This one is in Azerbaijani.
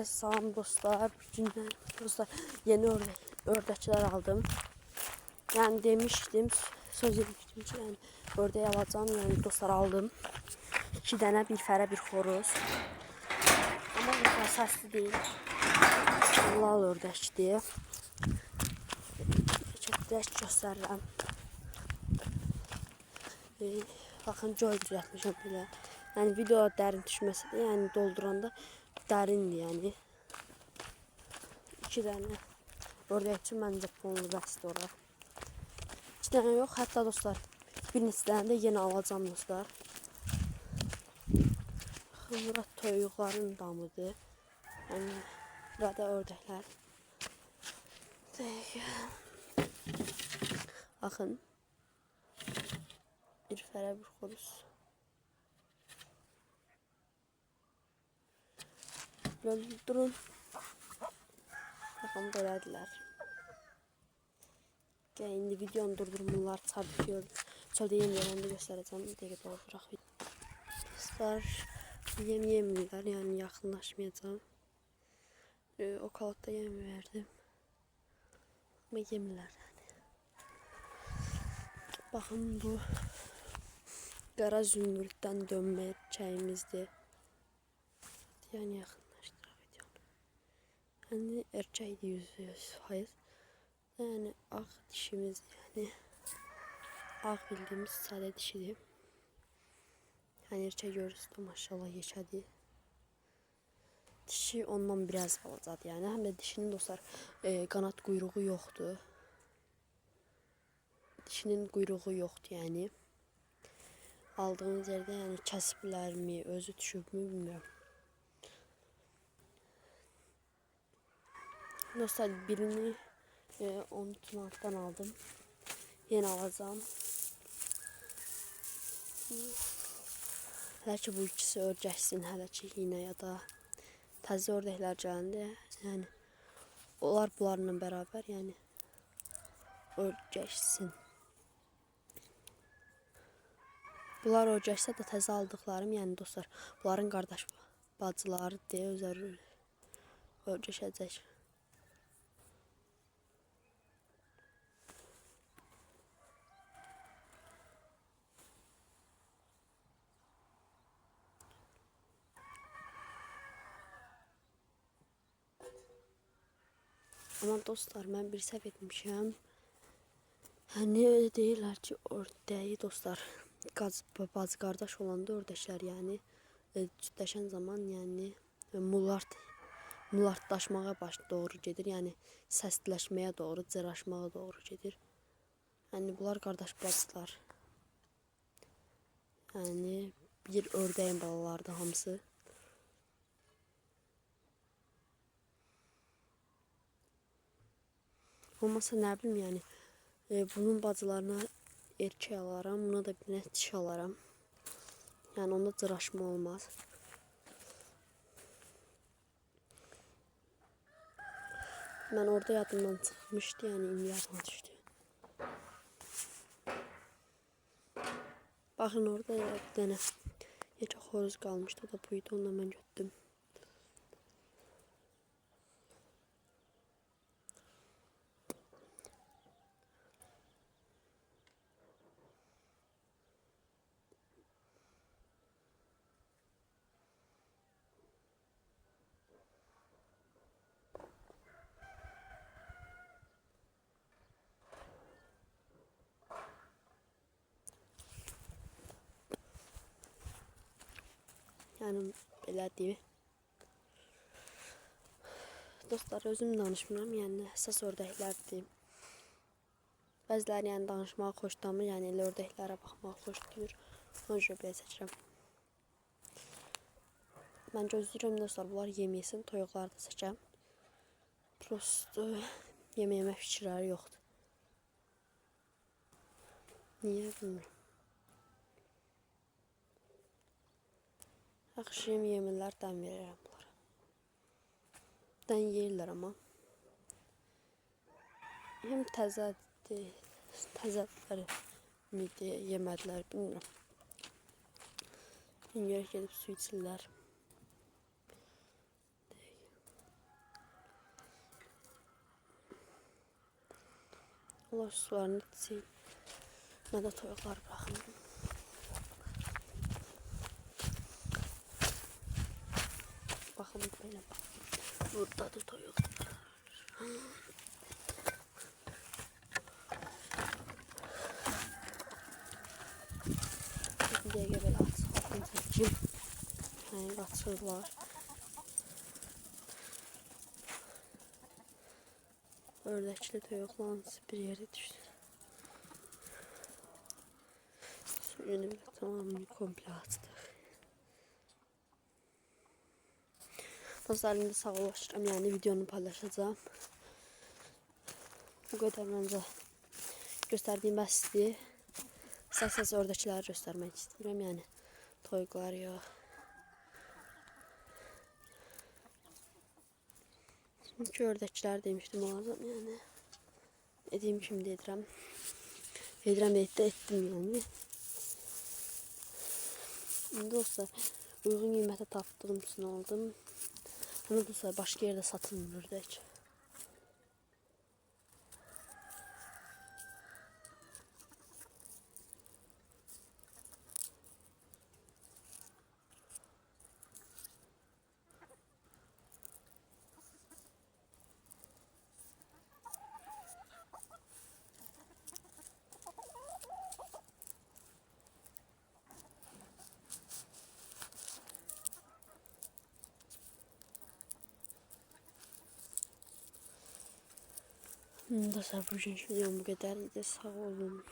Salam dostlar, bugün dostlar yeni ördəklər aldım. Yani demiştim, söz etmiştim ki, yani ördeği alacağım. Yani dostlar aldım. 2 dənə, bir fərə, bir xoruz. Ama bu əsaslı değil. Lal ördəkdir. Çəkdirək göstərirəm. Baxın, joy düzəltmişəm belə. Yani video dərin düşməsə də, yəni dolduranda dərindir yəni. 2 dənə ördək üçün məncə pullu bəsdir ora. 2 dənə yox, hətta dostlar bir neçə dənə də yenə alacağım dostlar. Bura toyuqların damıdır. Yəni burada ördəklər. Baxın. Bir fərə, bir xoruz. Durun. Baxın belədirlər. İndi videonu durdurum, bunlar çarpıyor. Çöldə yem verəndə göstərəcəm. Dəqiqə dolduraq. Dostlar yem yemirlər, yəni yaxınlaşmayacağım. O kalıqda yem verdim. Ama yemirlər yəni. Baxın bu qara zümrüddən dönmə erkəyimizdir. Yəni yaxınlaşdıraq videonu. Yəni erkəkdir 100%. Yani ağ dişimiz, yani ağ bildiğimiz sade dişidir. Yani erkek görürsünüz maşallah yaşadı. Dişi ondan biraz balacadır yani. Hem de dişinin dostlar kanat kuyruğu yoktu. Dişinin kuyruğu yoktu yani. Aldığımız yerde yani kesipler mi, özü düşüp mü bilmiyorum. Dostlar birini 10 aldım. Yeni alacağım. Hələ ki bu ikisi örcəksin, hələ ki yine ya da təzə ördəklər gələndə, yəni onlar bunlarla beraber yani örcəksin. Bunlar örcəksə də təzə aldıqlarım, yəni dostlar, bunların qardaş bacıları deyə özləri örcəşəcək. Ama dostlar ben bir səhv etmişəm. Hani deyirlər ki ördəyi dostlar bacı qardaş olanda ördəklər yəni cütləşən zaman yəni mulardlaşmağa doğru gedir. Yəni səsləşməyə doğru, cıraşmağa doğru gedir. Yəni bunlar qardaş bacılar. Yəni bir ördəyin balalarıdır hamısı. Olmasa ne bileyim yani bunun bacılarına erkek alaram, buna da bir dişi alaram. Yani onda cıraşma olmaz. Ben orada yadımdan çıkmıştı yani indi yadıma düştü. Bakın orada bir tane yekə xoruz kalmıştı, o da buydu, ondan ben götürdüm. Yani belədir. Dostlar özüm danışmıram, yəni əsas ördəklərdir. Bəziləri yəni danışmağı xoşlamır, yəni elə ördəklərə baxmağı xoşlayır. Ona görə belə seçirəm. Mən gözləyirəm dostlar, bunlar yem yesin, toyuqları da seçəm. Prosto yem yemək fikirləri yoxdur. Niyə bilmirəm. Yaxşı yem yemirlər, dən verirəm bunlara. Dən yeyirlər amma. Hem təzədir, təzələri midi yemədilər, bilmirəm. İngəl gedib su içirlər. Allah sularını içsin. Ben de toyuqlar bırakım. Bakın böyle bak. Burada da toyuqlar. Bir dəqiqə belə açıq çəkeyim. Yəni qaçırlar. Ördəkli toyuqların bir yere düşdü. Suyunu bile tamamını komple açtık. Dostlar, indi sağollaşıram. Yani videonu paylaşacağım. Bu kadar bence gösterdiğim bəsdir. İsterseniz oradakileri göstermek istiyorum. Yani toyuqlar yok. Çünkü oradakiler demiştim alacağım yani. Dediğim kimi dedirəm. Dedirəm de ettim yani. Dostlar, uygun qiymətə tapdığım için aldım. Ama dostlar, başka yerde satılmır ördək. Dostlar, bugün videom bu kadar. Sağ olun.